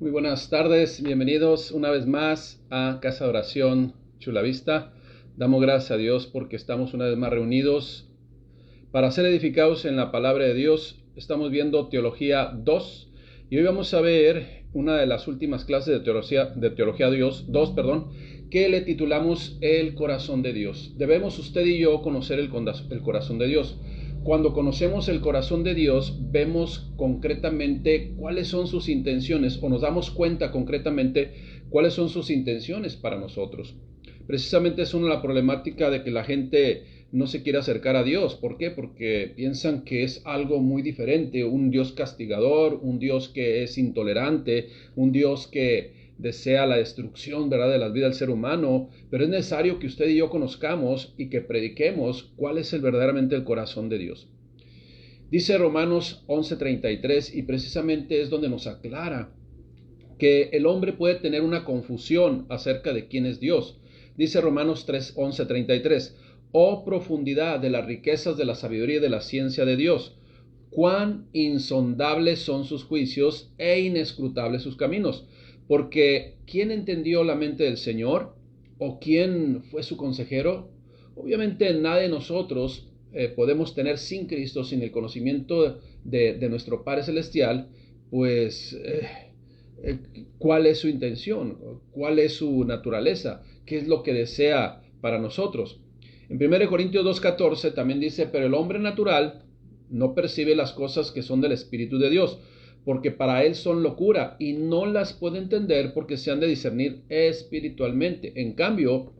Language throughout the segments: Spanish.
Muy buenas tardes, bienvenidos una vez más a Casa de Oración Chula Vista. Damos gracias a Dios porque estamos una vez más reunidos para ser edificados en la palabra de Dios. Estamos viendo Teología 2 y hoy vamos a ver una de las últimas clases de Teología 2, que le titulamos El corazón de Dios. Debemos usted y yo conocer el corazón de Dios. Cuando conocemos el corazón de Dios, vemos concretamente cuáles son sus intenciones o nos damos cuenta concretamente cuáles son sus intenciones para nosotros. Precisamente es una de la problemática de que la gente no se quiere acercar a Dios. ¿Por qué? Porque piensan que es algo muy diferente, un Dios castigador, un Dios que es intolerante, un Dios que desea la destrucción, ¿verdad?, de la vida del ser humano, pero es necesario que usted y yo conozcamos y que prediquemos cuál es verdaderamente el corazón de Dios. Dice Romanos 11:33 y precisamente es donde nos aclara que el hombre puede tener una confusión acerca de quién es Dios. Dice Romanos 11:33, oh profundidad de las riquezas de la sabiduría y de la ciencia de Dios, cuán insondables son sus juicios e inescrutables sus caminos. Porque ¿quién entendió la mente del Señor? ¿O quién fue su consejero? Obviamente nadie de nosotros podemos tener sin Cristo, sin el conocimiento de nuestro Padre Celestial, pues cuál es su intención, cuál es su naturaleza, qué es lo que desea para nosotros. En 1 Corintios 2:14 también dice, pero el hombre natural no percibe las cosas que son del Espíritu de Dios, porque para él son locura y no las puede entender porque se han de discernir espiritualmente. En cambio,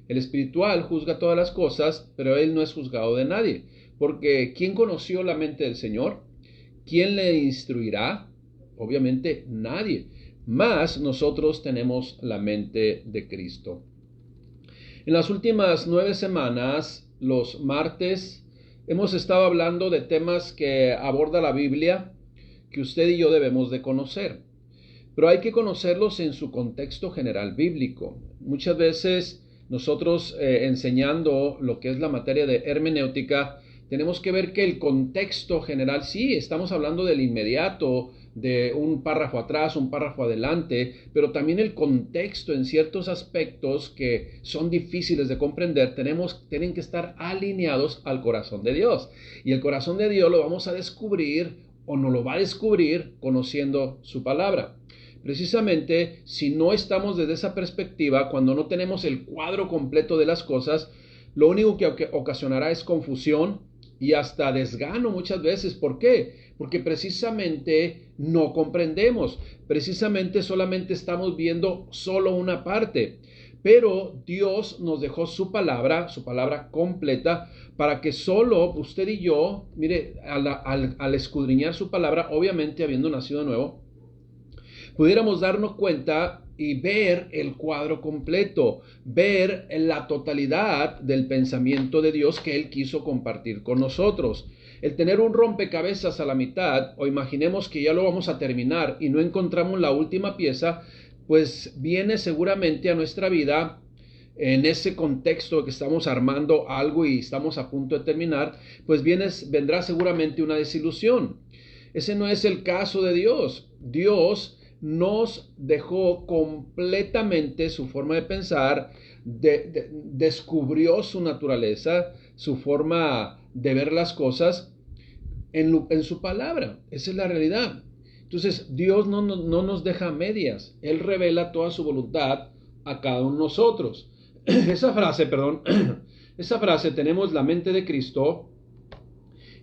el espiritual juzga todas las cosas, pero él no es juzgado de nadie. Porque ¿quién conoció la mente del Señor? ¿Quién le instruirá? Obviamente nadie. Mas nosotros tenemos la mente de Cristo. En las últimas 9 semanas, los martes, hemos estado hablando de temas que aborda la Biblia, que usted y yo debemos de conocer. Pero hay que conocerlos en su contexto general bíblico. Muchas veces nosotros enseñando lo que es la materia de hermenéutica, tenemos que ver que el contexto general, sí, estamos hablando del inmediato, de un párrafo atrás, un párrafo adelante, pero también el contexto en ciertos aspectos que son difíciles de comprender, tienen que estar alineados al corazón de Dios. Y el corazón de Dios lo vamos a descubrir o nos lo va a descubrir conociendo su palabra. Precisamente, si no estamos desde esa perspectiva, cuando no tenemos el cuadro completo de las cosas, lo único que ocasionará es confusión y hasta desgano muchas veces. ¿Por qué? Porque precisamente no comprendemos, precisamente solamente estamos viendo solo una parte. Pero Dios nos dejó su palabra completa, para que solo usted y yo, mire, al escudriñar su palabra, obviamente habiendo nacido de nuevo, pudiéramos darnos cuenta y ver el cuadro completo, ver la totalidad del pensamiento de Dios que Él quiso compartir con nosotros. El tener un rompecabezas a la mitad, o imaginemos que ya lo vamos a terminar y no encontramos la última pieza, pues viene seguramente a nuestra vida en ese contexto de que estamos armando algo y estamos a punto de terminar, pues vendrá seguramente una desilusión. Ese no es el caso de Dios. Dios nos dejó completamente su forma de pensar, descubrió su naturaleza, su forma de ver las cosas en su palabra. Esa es la realidad. Entonces Dios no nos deja a medias. Él revela toda su voluntad a cada uno de nosotros. Esa frase, tenemos la mente de Cristo,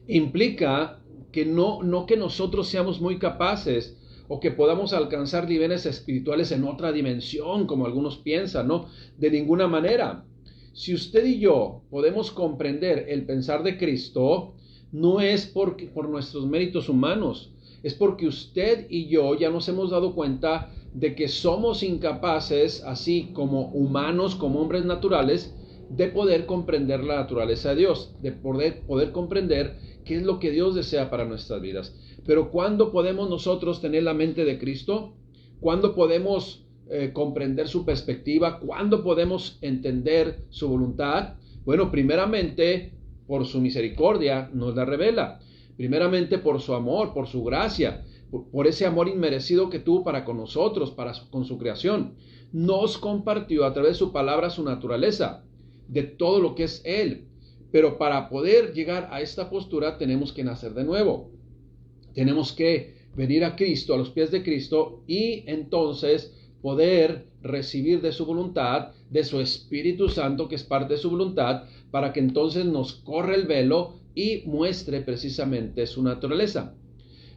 implica que no que nosotros seamos muy capaces o que podamos alcanzar niveles espirituales en otra dimensión, como algunos piensan, ¿no? De ninguna manera. Si usted y yo podemos comprender el pensar de Cristo, no es por nuestros méritos humanos, es porque usted y yo ya nos hemos dado cuenta de que somos incapaces, así como humanos, como hombres naturales, de poder comprender la naturaleza de Dios, de poder comprender qué es lo que Dios desea para nuestras vidas. Pero ¿cuándo podemos nosotros tener la mente de Cristo? ¿Cuándo podemos comprender su perspectiva? ¿Cuándo podemos entender su voluntad? Bueno, primeramente por su misericordia nos la revela. Primeramente por su amor, por su gracia. por ese amor inmerecido que tuvo para con nosotros, con su creación. Nos compartió a través de su palabra su naturaleza, de todo lo que es Él. Pero para poder llegar a esta postura tenemos que nacer de nuevo. Tenemos que venir a Cristo, a los pies de Cristo, y entonces poder recibir de su voluntad, de su Espíritu Santo, que es parte de su voluntad, para que entonces nos corra el velo y muestre precisamente su naturaleza.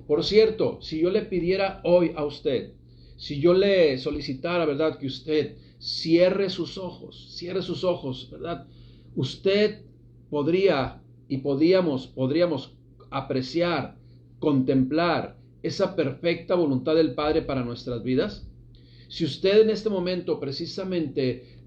Por cierto, si yo le pidiera hoy a usted, si yo le solicitara, ¿verdad?, que usted cierre sus ojos, ¿verdad? Usted podría y podríamos apreciar, contemplar esa perfecta voluntad del Padre para nuestras vidas. Si usted en este momento precisamente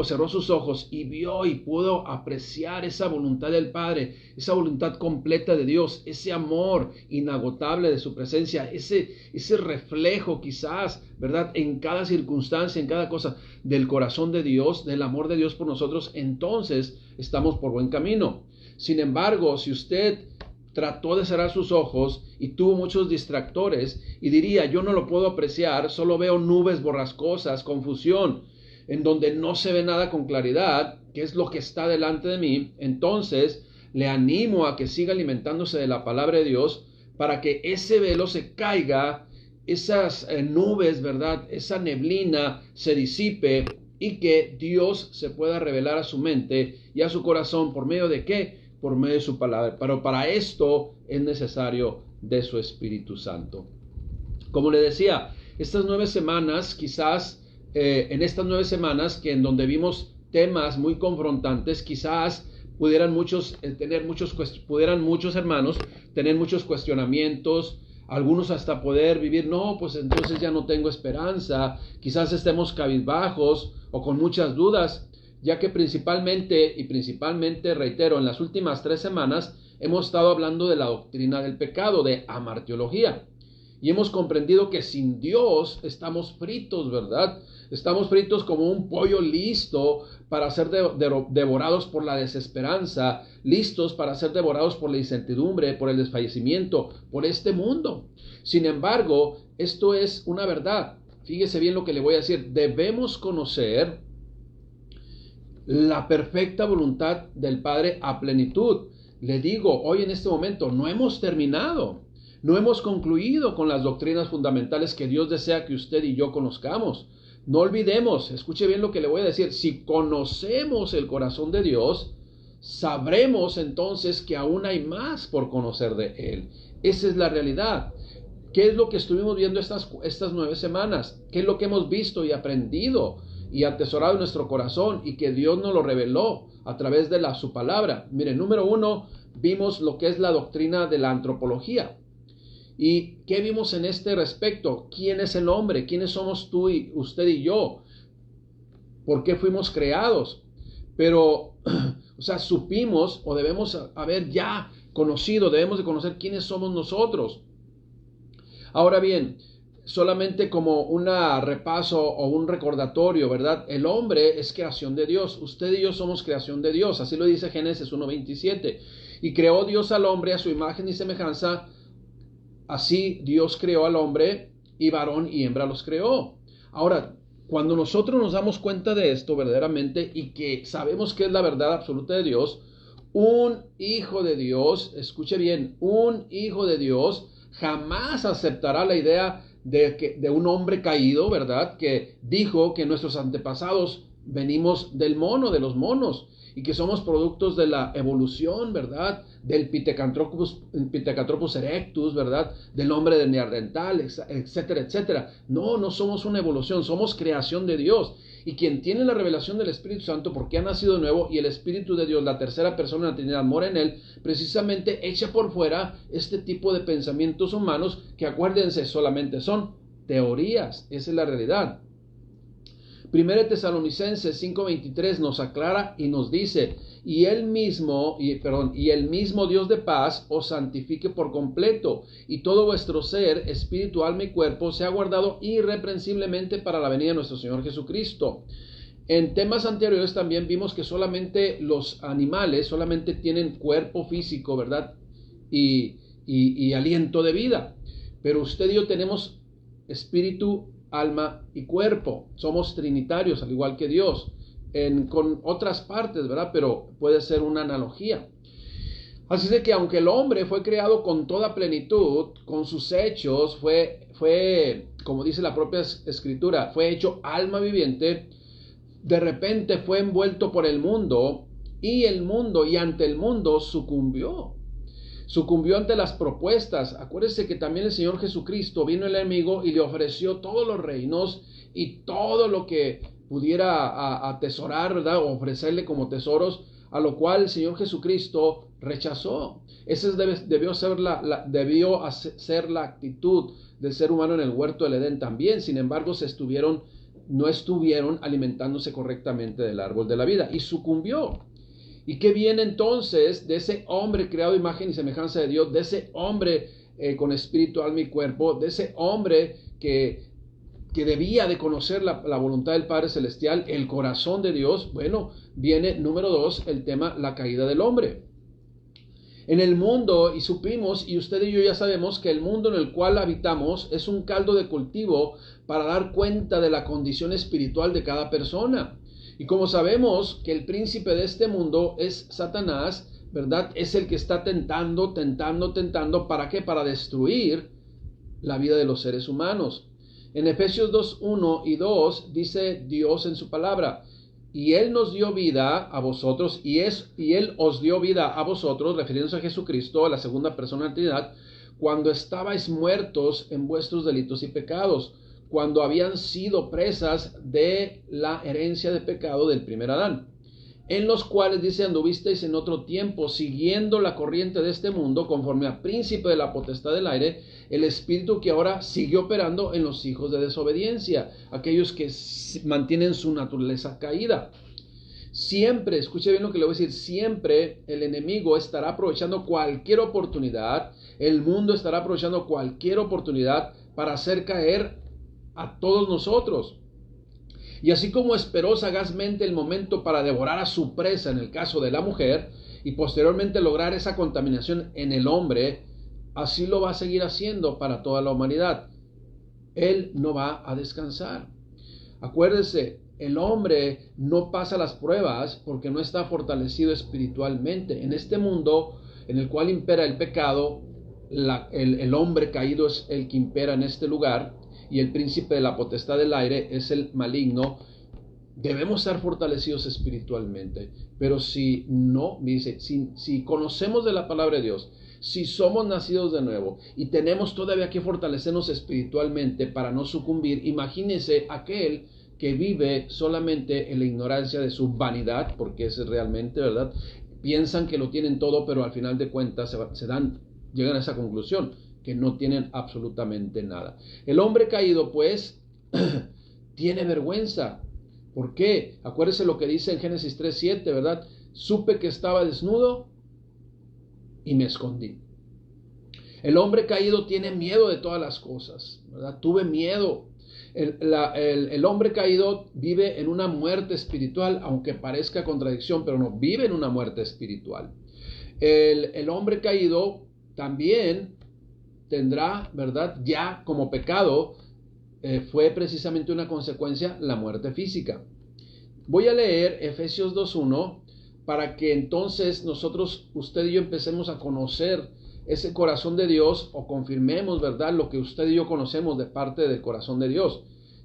cerró sus ojos y vio y pudo apreciar esa voluntad del Padre, esa voluntad completa de Dios, ese amor inagotable de su presencia, ese reflejo quizás, ¿verdad?, en cada circunstancia, en cada cosa del corazón de Dios, del amor de Dios por nosotros, entonces estamos por buen camino. Sin embargo, si usted trató de cerrar sus ojos y tuvo muchos distractores y diría, yo no lo puedo apreciar, solo veo nubes borrascosas, confusión, en donde no se ve nada con claridad, qué es lo que está delante de mí, entonces le animo a que siga alimentándose de la palabra de Dios para que ese velo se caiga, esas nubes, ¿verdad?, esa neblina se disipe y que Dios se pueda revelar a su mente y a su corazón. ¿Por medio de qué? Por medio de su palabra. Pero para esto es necesario de su Espíritu Santo. Como le decía, estas 9 semanas, quizás en estas 9 semanas que en donde vimos temas muy confrontantes, quizás pudieran muchos hermanos tener muchos cuestionamientos, algunos hasta poder vivir, no, pues entonces ya no tengo esperanza, quizás estemos cabizbajos o con muchas dudas, ya que principalmente, reitero, en las últimas 3 semanas hemos estado hablando de la doctrina del pecado, de amartiología. Y hemos comprendido que sin Dios estamos fritos, ¿verdad? Estamos fritos como un pollo listo para ser devorados por la desesperanza, listos para ser devorados por la incertidumbre, por el desfallecimiento, por este mundo. Sin embargo, esto es una verdad. Fíjese bien lo que le voy a decir. Debemos conocer la perfecta voluntad del Padre a plenitud. Le digo, hoy en este momento no hemos terminado, no hemos concluido con las doctrinas fundamentales que Dios desea que usted y yo conozcamos. No olvidemos, escuche bien lo que le voy a decir, si conocemos el corazón de Dios, sabremos entonces que aún hay más por conocer de Él. Esa es la realidad. ¿Qué es lo que estuvimos viendo estas 9 semanas? ¿Qué es lo que hemos visto y aprendido y atesorado en nuestro corazón y que Dios nos lo reveló a través de su palabra? Miren, número 1, vimos lo que es la doctrina de la antropología. ¿Y qué vimos en este respecto? ¿Quién es el hombre? ¿Quiénes somos tú y usted y yo? ¿Por qué fuimos creados? Pero, supimos o debemos haber ya conocido, debemos de conocer quiénes somos nosotros. Ahora bien, solamente como un repaso o un recordatorio, ¿verdad? El hombre es creación de Dios. Usted y yo somos creación de Dios. Así lo dice Génesis 1:27. Y creó Dios al hombre a su imagen y semejanza. Así Dios creó al hombre y varón y hembra los creó. Ahora, cuando nosotros nos damos cuenta de esto verdaderamente y que sabemos que es la verdad absoluta de Dios, un hijo de Dios, escuche bien, un hijo de Dios jamás aceptará la idea de un hombre caído, ¿verdad?, que dijo que nuestros antepasados venimos del mono, de los monos, y que somos productos de la evolución, ¿verdad?, del Pithecanthropus erectus, ¿verdad?, del hombre de Neandertal, etcétera, etcétera. No somos una evolución, somos creación de Dios. Y quien tiene la revelación del Espíritu Santo, porque ha nacido de nuevo, y el Espíritu de Dios, la tercera persona de la Trinidad, mora en él, precisamente echa por fuera este tipo de pensamientos humanos que, acuérdense, solamente son teorías. Esa es la realidad. 1 Tesalonicenses 5:23 nos aclara y nos dice, y el mismo Dios de paz os santifique por completo, y todo vuestro ser, espíritu, alma y cuerpo, sea guardado irreprensiblemente para la venida de nuestro Señor Jesucristo. En temas anteriores también vimos que solamente los animales solamente tienen cuerpo físico, ¿verdad?, y aliento de vida. pero usted y yo tenemos espíritu, alma y cuerpo. Somos trinitarios, al igual que Dios, con otras partes, ¿verdad? Pero puede ser una analogía. Así de que aunque el hombre fue creado con toda plenitud, con sus hechos, fue, como dice la propia escritura, fue hecho alma viviente, de repente fue envuelto por el mundo y ante el mundo sucumbió. Sucumbió ante las propuestas. Acuérdese que también el Señor Jesucristo vino el enemigo y le ofreció todos los reinos y todo lo que pudiera atesorar, ¿verdad? O ofrecerle como tesoros, a lo cual el Señor Jesucristo rechazó. Esa debió ser la actitud del ser humano en el huerto del Edén también. Sin embargo, no estuvieron alimentándose correctamente del árbol de la vida y sucumbió. ¿Y qué viene entonces de ese hombre creado a imagen y semejanza de Dios, de ese hombre con espíritu, alma y cuerpo, de ese hombre que debía de conocer la voluntad del Padre Celestial, el corazón de Dios? Bueno, viene número 2, el tema, la caída del hombre. En el mundo, y supimos, y usted y yo ya sabemos, que el mundo en el cual habitamos es un caldo de cultivo para dar cuenta de la condición espiritual de cada persona. Y como sabemos que el príncipe de este mundo es Satanás, ¿verdad? Es el que está tentando, ¿para qué? Para destruir la vida de los seres humanos. En Efesios 2:1 y 2 dice Dios en su palabra: y Él nos dio vida a vosotros, y Él os dio vida a vosotros, refiriéndose a Jesucristo, a la segunda persona de la Trinidad, cuando estabais muertos en vuestros delitos y pecados, cuando habían sido presas de la herencia de pecado del primer Adán, en los cuales, dice, anduvisteis en otro tiempo, siguiendo la corriente de este mundo, conforme al príncipe de la potestad del aire, el espíritu que ahora sigue operando en los hijos de desobediencia, aquellos que mantienen su naturaleza caída. Siempre, escuche bien lo que le voy a decir, siempre el enemigo estará aprovechando cualquier oportunidad, el mundo estará aprovechando cualquier oportunidad para hacer caer a todos nosotros. Y así como esperó sagazmente el momento para devorar a su presa en el caso de la mujer y posteriormente lograr esa contaminación en el hombre, así lo va a seguir haciendo para toda la humanidad. Él no va a descansar. Acuérdese, el hombre no pasa las pruebas porque no está fortalecido espiritualmente. En este mundo en el cual impera el pecado, el hombre caído es el que impera en este lugar, y el príncipe de la potestad del aire es el maligno. Debemos estar fortalecidos espiritualmente, pero si no, dice, si conocemos de la palabra de Dios, si somos nacidos de nuevo y tenemos todavía que fortalecernos espiritualmente para no sucumbir, imagínese aquel que vive solamente en la ignorancia de su vanidad, porque es realmente, ¿verdad? Piensan que lo tienen todo, pero al final de cuentas llegan a esa conclusión, que no tienen absolutamente nada. El hombre caído, pues, tiene vergüenza. ¿Por qué? Acuérdese lo que dice en Génesis 3:7, ¿verdad? Supe que estaba desnudo y me escondí. El hombre caído tiene miedo de todas las cosas, ¿verdad? Tuve miedo. El hombre caído vive en una muerte espiritual, aunque parezca contradicción, pero no, vive en una muerte espiritual. El hombre caído también tendrá, ¿verdad? Ya como pecado, fue precisamente una consecuencia la muerte física. Voy a leer Efesios 2:1 para que entonces nosotros, usted y yo, empecemos a conocer ese corazón de Dios, o confirmemos, ¿verdad?, lo que usted y yo conocemos de parte del corazón de Dios.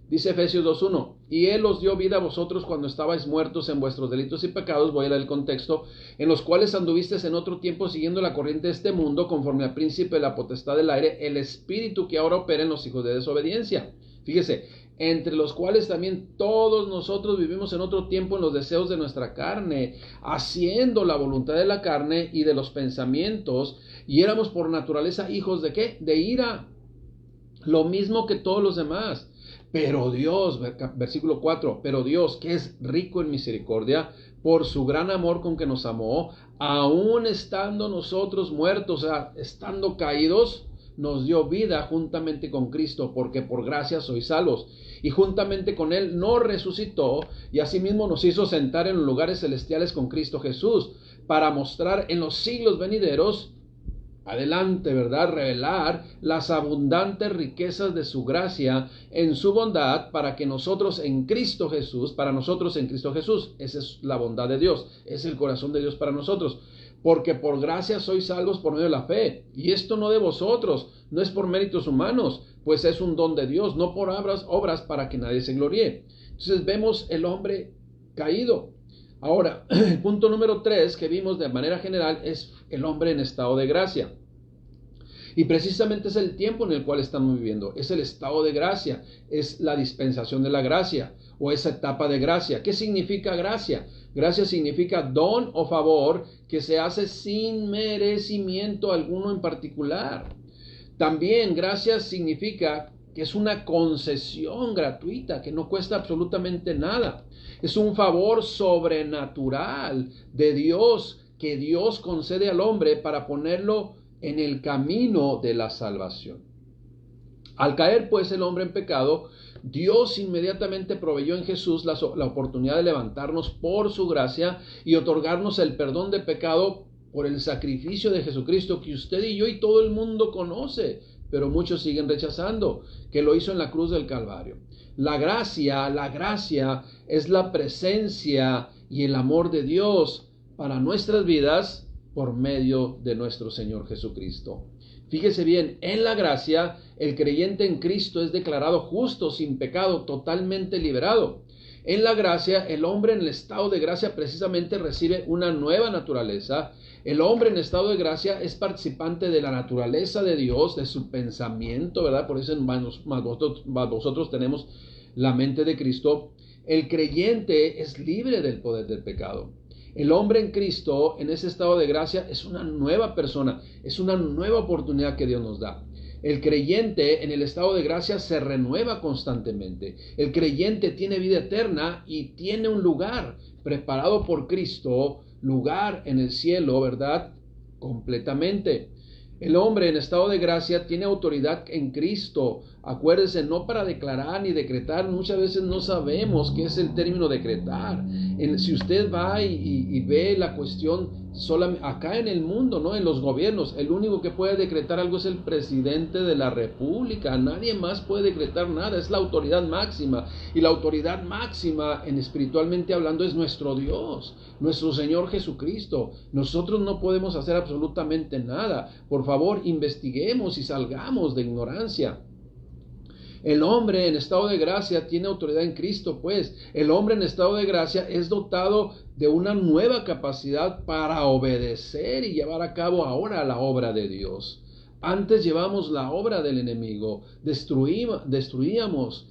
Dice Efesios 2:1, y Él os dio vida a vosotros cuando estabais muertos en vuestros delitos y pecados, voy a leer el contexto, en los cuales anduvisteis en otro tiempo siguiendo la corriente de este mundo, conforme al príncipe de la potestad del aire, el espíritu que ahora opera en los hijos de desobediencia. Fíjese, entre los cuales también todos nosotros vivimos en otro tiempo en los deseos de nuestra carne, haciendo la voluntad de la carne y de los pensamientos, y éramos por naturaleza hijos ¿de qué? De ira, lo mismo que todos los demás. Pero Dios, versículo 4, pero Dios, que es rico en misericordia, por su gran amor con que nos amó, aun estando nosotros muertos, o sea, estando caídos, nos dio vida juntamente con Cristo, porque por gracia sois salvos. Y juntamente con Él nos resucitó, y asimismo nos hizo sentar en los lugares celestiales con Cristo Jesús, para mostrar en los siglos venideros adelante, ¿verdad? Revelar las abundantes riquezas de su gracia en su bondad para nosotros en Cristo Jesús. Esa es la bondad de Dios, es el corazón de Dios para nosotros. Porque por gracia sois salvos por medio de la fe. Y esto no de vosotros, no es por méritos humanos, pues es un don de Dios, no por obras para que nadie se gloríe. Entonces vemos el hombre caído. Ahora, el punto número 3 que vimos de manera general es el hombre en estado de gracia. Y precisamente es el tiempo en el cual estamos viviendo, es el estado de gracia, es la dispensación de la gracia o esa etapa de gracia. ¿Qué significa gracia? Gracia significa don o favor que se hace sin merecimiento alguno en particular. También gracia significa que es una concesión gratuita, que no cuesta absolutamente nada. Es un favor sobrenatural de Dios que Dios concede al hombre para ponerlo en el camino de la salvación. Al caer pues el hombre en pecado, Dios inmediatamente proveyó en Jesús la oportunidad de levantarnos por su gracia y otorgarnos el perdón de pecado por el sacrificio de Jesucristo que usted y yo y todo el mundo conoce, pero muchos siguen rechazando, que lo hizo en la cruz del Calvario. La gracia es la presencia y el amor de Dios para nuestras vidas por medio de nuestro Señor Jesucristo. Fíjese bien, en la gracia, el creyente en Cristo es declarado justo, sin pecado, totalmente liberado. En la gracia, el hombre en el estado de gracia precisamente recibe una nueva naturaleza. El hombre en estado de gracia es participante de la naturaleza de Dios, de su pensamiento, ¿verdad? Por eso vosotros tenemos la mente de Cristo. El creyente es libre del poder del pecado. El hombre en Cristo, en ese estado de gracia, es una nueva persona, es una nueva oportunidad que Dios nos da. El creyente en el estado de gracia se renueva constantemente. El creyente tiene vida eterna y tiene un lugar preparado por Cristo, lugar en el cielo, ¿verdad? Completamente. El hombre en estado de gracia tiene autoridad en Cristo. Acuérdese, no para declarar ni decretar. Muchas veces no sabemos qué es el término decretar. Si usted va y ve la cuestión acá en el mundo, ¿no? En los gobiernos, el único que puede decretar algo es el presidente de la república. Nadie más puede decretar nada. Es la autoridad máxima. Y la autoridad máxima, espiritualmente hablando, es nuestro Dios, nuestro Señor Jesucristo. Nosotros no podemos hacer absolutamente nada. Por favor, investiguemos y salgamos de ignorancia. El hombre en estado de gracia tiene autoridad en Cristo, pues. El hombre en estado de gracia es dotado de una nueva capacidad para obedecer y llevar a cabo ahora la obra de Dios. Antes llevamos la obra del enemigo, destruíamos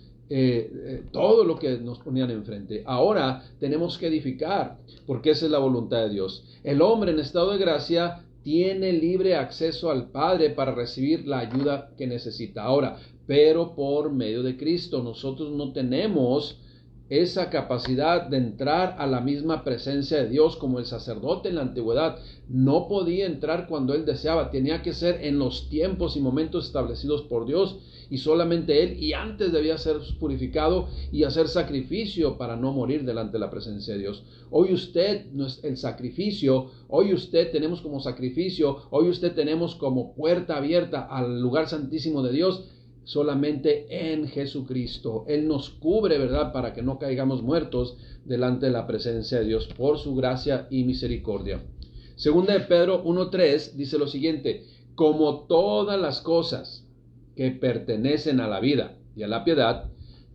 todo lo que nos ponían enfrente. Ahora tenemos que edificar, porque esa es la voluntad de Dios. El hombre en estado de gracia tiene libre acceso al Padre para recibir la ayuda que necesita. Ahora, pero por medio de Cristo, nosotros no tenemos esa capacidad de entrar a la misma presencia de Dios como el sacerdote en la antigüedad. No podía entrar cuando él deseaba, tenía que ser en los tiempos y momentos establecidos por Dios y solamente él, y antes debía ser purificado y hacer sacrificio para no morir delante de la presencia de Dios. Hoy usted no es el sacrificio, hoy usted tenemos como sacrificio, hoy usted tenemos como puerta abierta al lugar santísimo de Dios, solamente en Jesucristo. Él nos cubre, ¿verdad? Para que no caigamos muertos delante de la presencia de Dios por su gracia y misericordia. Segunda de Pedro 1:3 dice lo siguiente: como todas las cosas que pertenecen a la vida y a la piedad,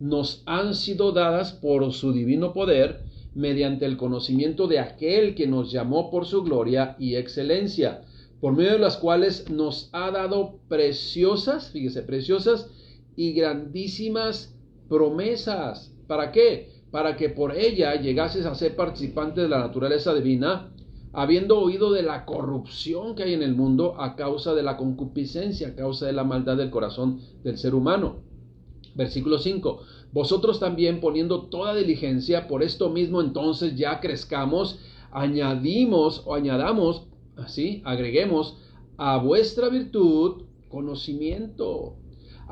nos han sido dadas por su divino poder, mediante el conocimiento de aquel que nos llamó por su gloria y excelencia, por medio de las cuales nos ha dado preciosas y grandísimas promesas. ¿Para qué? Para que por ella llegases a ser participante de la naturaleza divina, habiendo oído de la corrupción que hay en el mundo a causa de la concupiscencia, a causa de la maldad del corazón del ser humano. Versículo 5. Vosotros también, poniendo toda diligencia, por esto mismo entonces ya crezcamos, agreguemos a vuestra virtud conocimiento,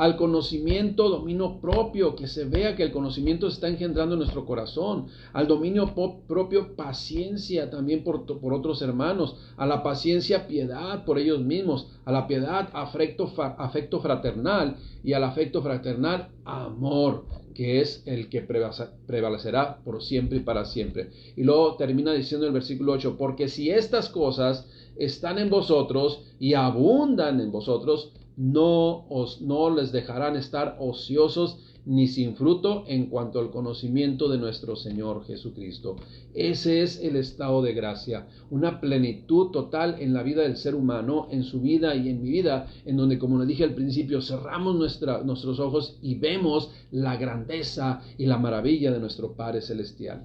Al conocimiento, dominio propio, que se vea que el conocimiento se está engendrando en nuestro corazón. Al dominio propio, paciencia también por otros hermanos. A la paciencia, piedad por ellos mismos. A la piedad, afecto fraternal. Y al afecto fraternal, amor, que es el que prevalecerá por siempre y para siempre. Y luego termina diciendo el versículo 8, porque si estas cosas están en vosotros y abundan en vosotros, no les dejarán estar ociosos ni sin fruto en cuanto al conocimiento de nuestro Señor Jesucristo. Ese es el estado de gracia, una plenitud total en la vida del ser humano, en su vida y en mi vida, en donde, como les dije al principio, cerramos nuestros ojos y vemos la grandeza y la maravilla de nuestro Padre Celestial.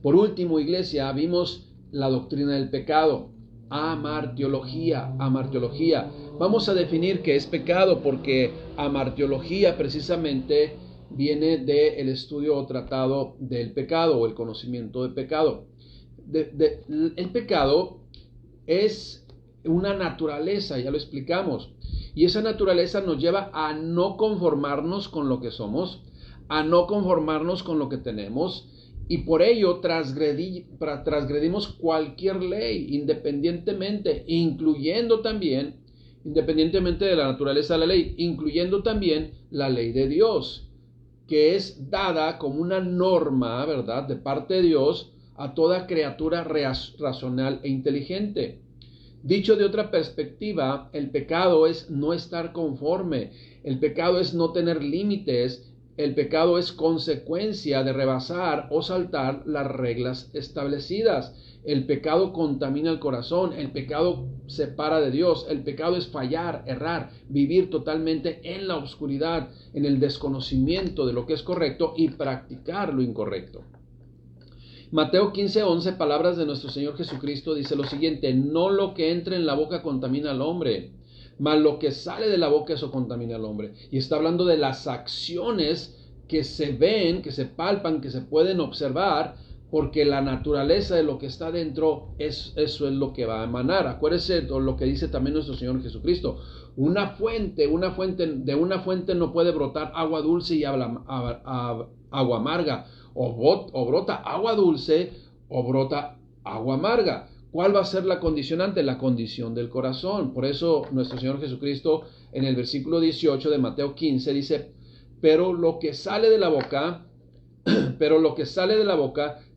Por último, iglesia, vimos la doctrina del pecado. Amartiología. Vamos a definir qué es pecado, porque amartiología precisamente viene del estudio o tratado del pecado o el conocimiento del pecado. El pecado es una naturaleza, ya lo explicamos, y esa naturaleza nos lleva a no conformarnos con lo que somos, a no conformarnos con lo que tenemos, y por ello transgredimos cualquier ley, independientemente de la naturaleza de la ley, incluyendo también la ley de Dios, que es dada como una norma, ¿verdad?, de parte de Dios a toda criatura racional e inteligente. Dicho de otra perspectiva, el pecado es no estar conforme, el pecado es no tener límites. El pecado es consecuencia de rebasar o saltar las reglas establecidas. El pecado contamina el corazón, el pecado separa de Dios, el pecado es fallar, errar, vivir totalmente en la oscuridad, en el desconocimiento de lo que es correcto y practicar lo incorrecto. Mateo 15:11, palabras de nuestro Señor Jesucristo, dice lo siguiente: no lo que entra en la boca contamina al hombre, mas lo que sale de la boca, eso contamina al hombre. Y está hablando de las acciones que se ven, que se palpan, que se pueden observar, porque la naturaleza de lo que está dentro, eso es lo que va a emanar. Acuérdese de lo que dice también nuestro Señor Jesucristo. De una fuente no puede brotar agua dulce y agua amarga. O brota agua dulce o brota agua amarga. ¿Cuál va a ser la condicionante? La condición del corazón. Por eso nuestro Señor Jesucristo en el versículo 18 de Mateo 15 dice: pero lo que sale de la boca,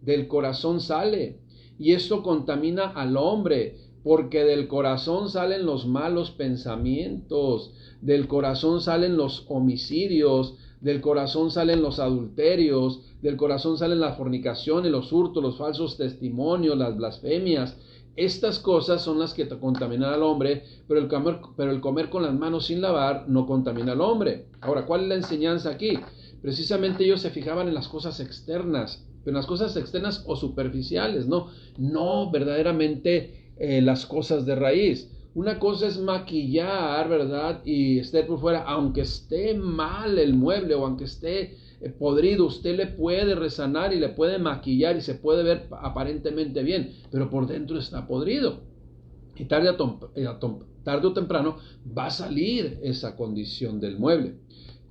del corazón sale, y esto contamina al hombre, porque del corazón salen los malos pensamientos, del corazón salen los homicidios, del corazón salen los adulterios, del corazón salen las fornicaciones, los hurtos, los falsos testimonios, las blasfemias. Estas cosas son las que contaminan al hombre, pero el comer con las manos sin lavar no contamina al hombre. Ahora, ¿cuál es la enseñanza aquí? Precisamente ellos se fijaban en las cosas externas, en las cosas externas o superficiales, no verdaderamente las cosas de raíz. Una cosa es maquillar, ¿verdad?, y estar por fuera, aunque esté mal el mueble o aunque esté podrido, usted le puede resanar y le puede maquillar y se puede ver aparentemente bien, pero por dentro está podrido. Y tarde o temprano va a salir esa condición del mueble.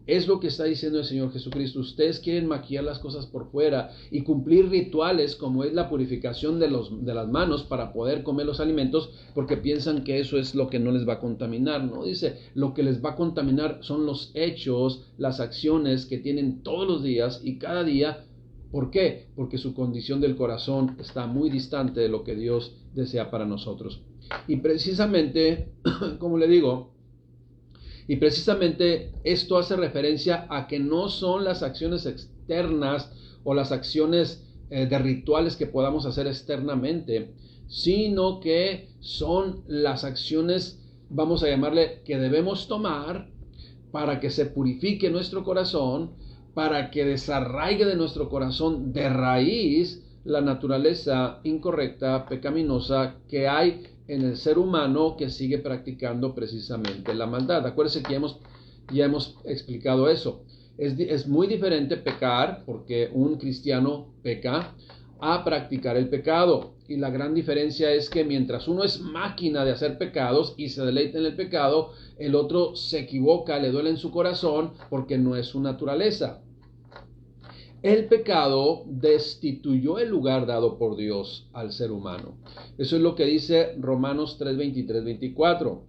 Es lo que está diciendo el Señor Jesucristo. Ustedes quieren maquillar las cosas por fuera y cumplir rituales como es la purificación de las manos para poder comer los alimentos, porque piensan que eso es lo que no les va a contaminar. No, dice, lo que les va a contaminar son los hechos, las acciones que tienen todos los días y cada día. ¿Por qué? Porque su condición del corazón está muy distante de lo que Dios desea para nosotros. Y precisamente, como le digo, esto hace referencia a que no son las acciones externas o las acciones de rituales que podamos hacer externamente, sino que son las acciones, vamos a llamarle, que debemos tomar para que se purifique nuestro corazón, para que desarraigue de nuestro corazón de raíz la naturaleza incorrecta, pecaminosa que hay en el ser humano que sigue practicando precisamente la maldad. Acuérdense que ya hemos explicado eso. Es muy diferente pecar, porque un cristiano peca, a practicar el pecado. Y la gran diferencia es que mientras uno es máquina de hacer pecados y se deleita en el pecado, el otro se equivoca, le duele en su corazón porque no es su naturaleza. El pecado destituyó el lugar dado por Dios al ser humano. Eso es lo que dice Romanos 3, 23, 24.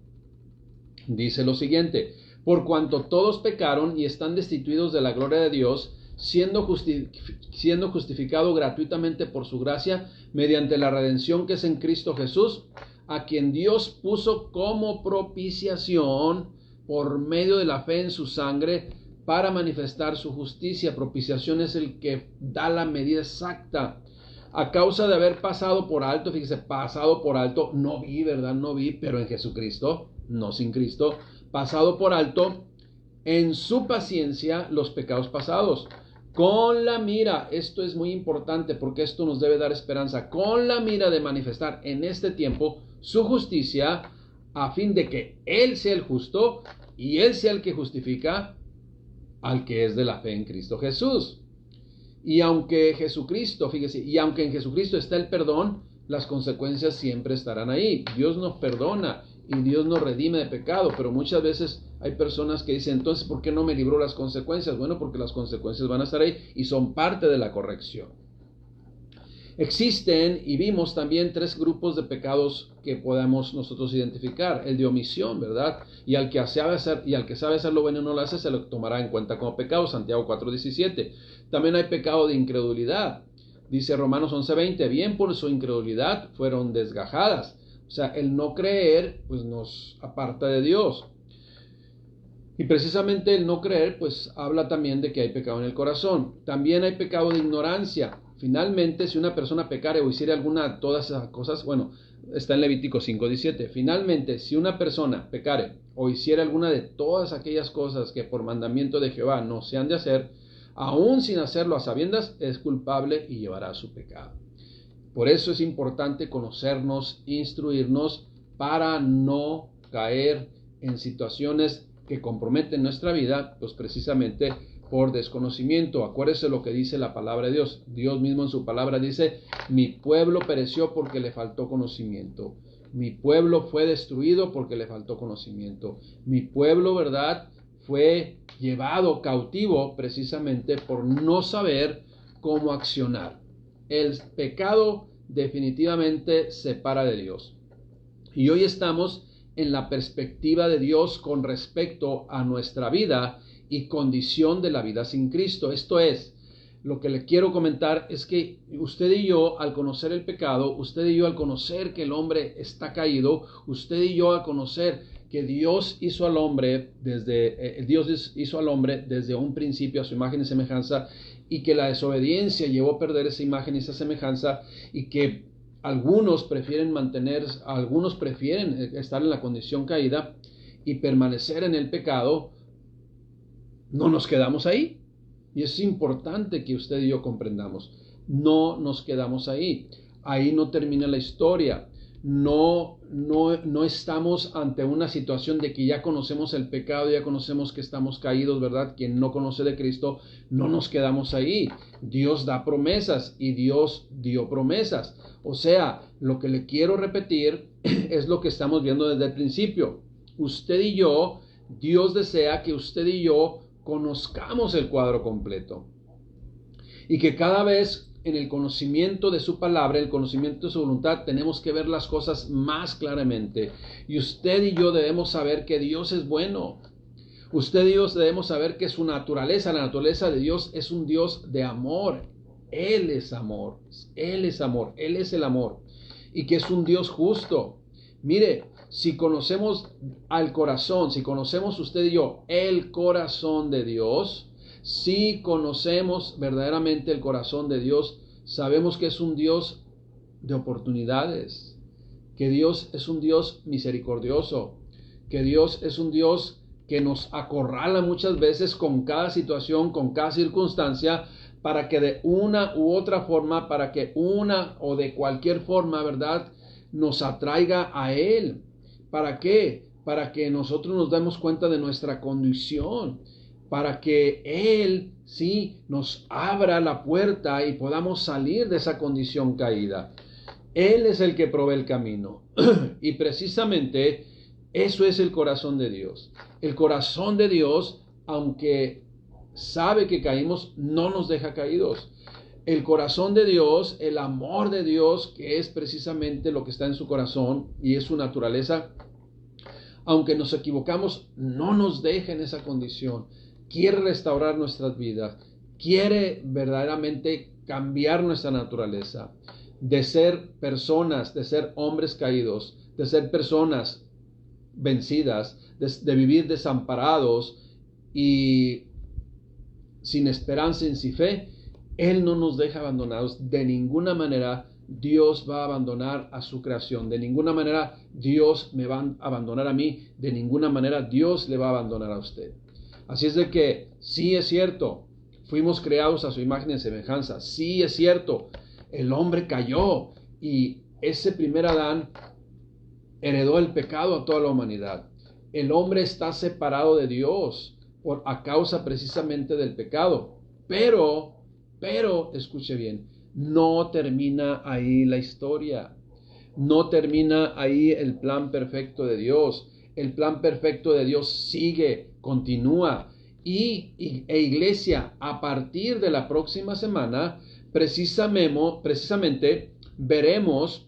Dice lo siguiente: por cuanto todos pecaron y están destituidos de la gloria de Dios, siendo justificado gratuitamente por su gracia, mediante la redención que es en Cristo Jesús, a quien Dios puso como propiciación por medio de la fe en su sangre, para manifestar su justicia. Propiciación es el que da la medida exacta. A causa de haber pasado por alto, fíjese, pasado por alto, no vi, ¿verdad? No vi, pero en Jesucristo, no sin Cristo, pasado por alto, en su paciencia, los pecados pasados. Con la mira, esto es muy importante porque esto nos debe dar esperanza, con la mira de manifestar en este tiempo su justicia, a fin de que Él sea el justo y Él sea el que justifica al que es de la fe en Cristo Jesús. Y aunque Jesucristo, fíjese, y aunque en Jesucristo está el perdón, las consecuencias siempre estarán ahí. Dios nos perdona y Dios nos redime de pecado, pero muchas veces hay personas que dicen, entonces, ¿por qué no me libró las consecuencias? Bueno, porque las consecuencias van a estar ahí y son parte de la corrección. Existen, y vimos también, 3 grupos de pecados que podamos nosotros identificar. El de omisión, ¿verdad? Y al que sabe hacer lo bueno y no lo hace, se lo tomará en cuenta como pecado. Santiago 4:17. También hay pecado de incredulidad. Dice Romanos 11:20, bien por su incredulidad fueron desgajadas. O sea, el no creer, pues nos aparta de Dios. Y precisamente el no creer, pues habla también de que hay pecado en el corazón. También hay pecado de ignorancia. Finalmente, si una persona pecare o hiciere alguna de todas esas cosas, bueno, está en Levítico 5:17. Finalmente, si una persona pecare o hiciere alguna de todas aquellas cosas que por mandamiento de Jehová no se han de hacer, aún sin hacerlo a sabiendas, es culpable y llevará su pecado. Por eso es importante conocernos, instruirnos para no caer en situaciones que comprometen nuestra vida, pues precisamente por desconocimiento. Acuérdese lo que dice la palabra de Dios. Dios mismo en su palabra dice, mi pueblo pereció porque le faltó conocimiento. Mi pueblo fue destruido porque le faltó conocimiento. Mi pueblo, ¿verdad?, fue llevado cautivo precisamente por no saber cómo accionar. El pecado definitivamente separa de Dios. Y hoy estamos en la perspectiva de Dios con respecto a nuestra vida y condición de la vida sin Cristo. Esto es, lo que le quiero comentar es que usted y yo, al conocer el pecado, usted y yo al conocer que el hombre está caído, usted y yo al conocer que Dios hizo al hombre desde un principio a su imagen y semejanza, y que la desobediencia llevó a perder esa imagen y esa semejanza, y que algunos prefieren estar en la condición caída y permanecer en el pecado. No nos quedamos ahí. Y es importante que usted y yo comprendamos. No nos quedamos ahí. Ahí no termina la historia. No estamos ante una situación de que ya conocemos el pecado, ya conocemos que estamos caídos, ¿verdad? Quien no conoce de Cristo, no nos quedamos ahí. Dios da promesas y Dios dio promesas. O sea, lo que le quiero repetir es lo que estamos viendo desde el principio. Usted y yo, Dios desea que usted y yo conozcamos el cuadro completo. Y que cada vez en el conocimiento de su palabra, el conocimiento de su voluntad, tenemos que ver las cosas más claramente. Y usted y yo debemos saber que Dios es bueno. Usted y yo debemos saber que su naturaleza, la naturaleza de Dios, es un Dios de amor. Él es amor. Él es amor. Él es el amor. Y que es un Dios justo. Mire, si conocemos al corazón, si conocemos usted y yo el corazón de Dios, si conocemos verdaderamente el corazón de Dios, sabemos que es un Dios de oportunidades, que Dios es un Dios misericordioso, que Dios es un Dios que nos acorrala muchas veces con cada situación, con cada circunstancia, para que de una u otra forma, para que una o de cualquier forma, ¿verdad?, nos atraiga a Él. ¿Para qué? Para que nosotros nos demos cuenta de nuestra condición. para que Él sí nos abra la puerta y podamos salir de esa condición caída. Él es el que provee el camino. Y precisamente eso es el corazón de Dios. El corazón de Dios, aunque sabe que caímos, no nos deja caídos. El corazón de Dios, el amor de Dios, que es precisamente lo que está en su corazón y es su naturaleza, aunque nos equivocamos, no nos deja en esa condición. Quiere restaurar nuestras vidas, quiere verdaderamente cambiar nuestra naturaleza, de ser personas, de ser hombres caídos, de ser personas vencidas, de vivir desamparados y sin esperanza y sin fe. Él no nos deja abandonados. De ninguna manera Dios va a abandonar a su creación. De ninguna manera Dios me va a abandonar a mí. De ninguna manera Dios le va a abandonar a usted. Así es de que sí es cierto, fuimos creados a su imagen y semejanza. Sí es cierto, el hombre cayó y ese primer Adán heredó el pecado a toda la humanidad. El hombre está separado de Dios a causa precisamente del pecado. Pero, escuche bien, no termina ahí la historia. No termina ahí el plan perfecto de Dios. El plan perfecto de Dios sigue, continúa. Iglesia, a partir de la próxima semana, precisamente veremos,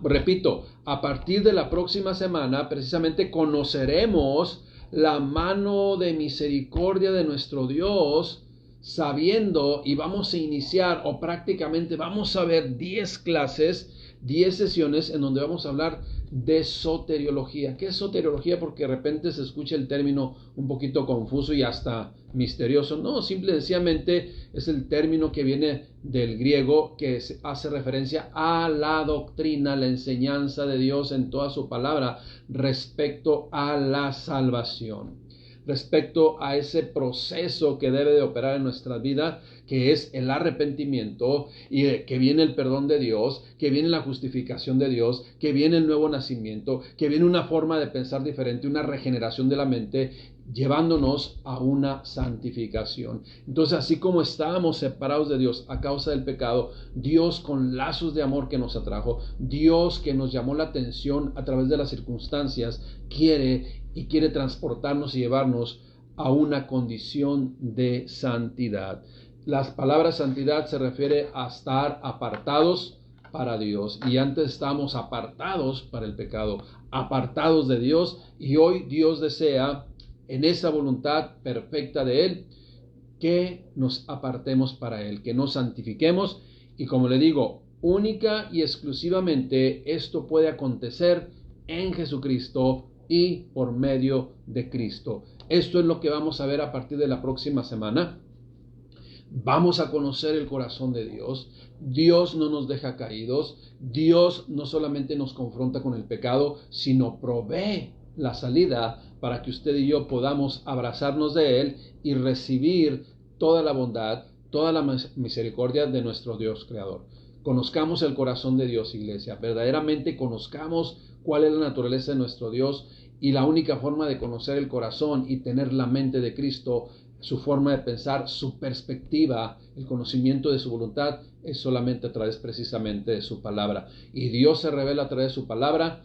repito, a partir de la próxima semana, precisamente conoceremos la mano de misericordia de nuestro Dios, sabiendo, y vamos a iniciar, o prácticamente vamos a ver 10 clases, 10 sesiones en donde vamos a hablar de soteriología. ¿Qué es soteriología? Porque de repente se escucha el término un poquito confuso y hasta misterioso. No, simple y sencillamente es el término que viene del griego, que hace referencia a la doctrina, la enseñanza de Dios en toda su palabra respecto a la salvación, respecto a ese proceso que debe de operar en nuestra vida, que es el arrepentimiento, y que viene el perdón de Dios, que viene la justificación de Dios, que viene el nuevo nacimiento, que viene una forma de pensar diferente, una regeneración de la mente, llevándonos a una santificación. Entonces, así como estábamos separados de Dios a causa del pecado, Dios con lazos de amor que nos atrajo, Dios que nos llamó la atención a través de las circunstancias, quiere transportarnos y llevarnos a una condición de santidad. Las palabras santidad se refiere a estar apartados para Dios, y antes estábamos apartados para el pecado, apartados de Dios, y hoy Dios desea, en esa voluntad perfecta de Él, que nos apartemos para Él, que nos santifiquemos. Y como le digo, única y exclusivamente esto puede acontecer en Jesucristo y por medio de Cristo. Esto es lo que vamos a ver a partir de la próxima semana. Vamos a conocer el corazón de Dios. Dios no nos deja caídos. Dios no solamente nos confronta con el pecado, sino provee la salida para que usted y yo podamos abrazarnos de Él y recibir toda la bondad, toda la misericordia de nuestro Dios Creador. Conozcamos el corazón de Dios, iglesia. Verdaderamente conozcamos cuál es la naturaleza de nuestro Dios, y la única forma de conocer el corazón y tener la mente de Cristo, su forma de pensar, su perspectiva, el conocimiento de su voluntad, es solamente a través precisamente de su palabra. Y Dios se revela a través de su palabra,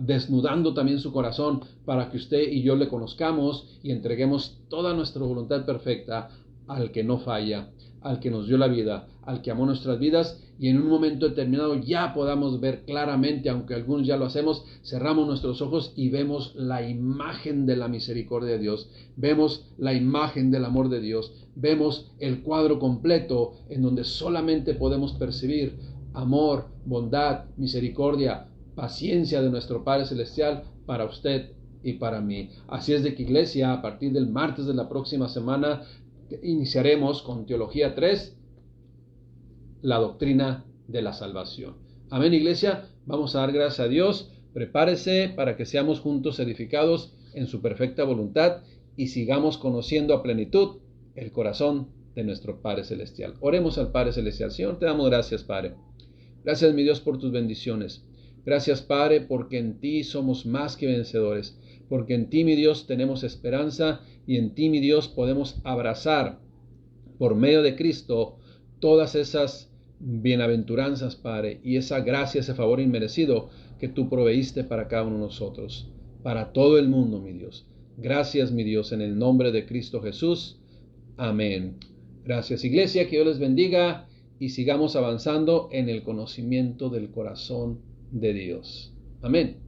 desnudando también su corazón para que usted y yo le conozcamos y entreguemos toda nuestra voluntad perfecta al que no falla, al que nos dio la vida, al que amó nuestras vidas, y en un momento determinado ya podamos ver claramente, aunque algunos ya lo hacemos, cerramos nuestros ojos y vemos la imagen de la misericordia de Dios, vemos la imagen del amor de Dios, vemos el cuadro completo en donde solamente podemos percibir amor, bondad, misericordia, paciencia de nuestro Padre Celestial para usted y para mí. Así es de que, iglesia, a partir del martes de la próxima semana iniciaremos con Teología 3, la doctrina de la salvación. Amén, iglesia. Vamos a dar gracias a Dios. Prepárese para que seamos juntos edificados en su perfecta voluntad y sigamos conociendo a plenitud el corazón de nuestro Padre Celestial. Oremos al Padre Celestial. Señor, te damos gracias, Padre. Gracias, mi Dios, por tus bendiciones. Gracias, Padre, porque en ti somos más que vencedores. porque en ti, mi Dios, tenemos esperanza y en ti, mi Dios, podemos abrazar por medio de Cristo todas esas bienaventuranzas, Padre, y esa gracia, ese favor inmerecido que tú proveíste para cada uno de nosotros, para todo el mundo, mi Dios. Gracias, mi Dios, en el nombre de Cristo Jesús. Amén. Gracias, iglesia, que Dios les bendiga y sigamos avanzando en el conocimiento del corazón de Dios. Amén.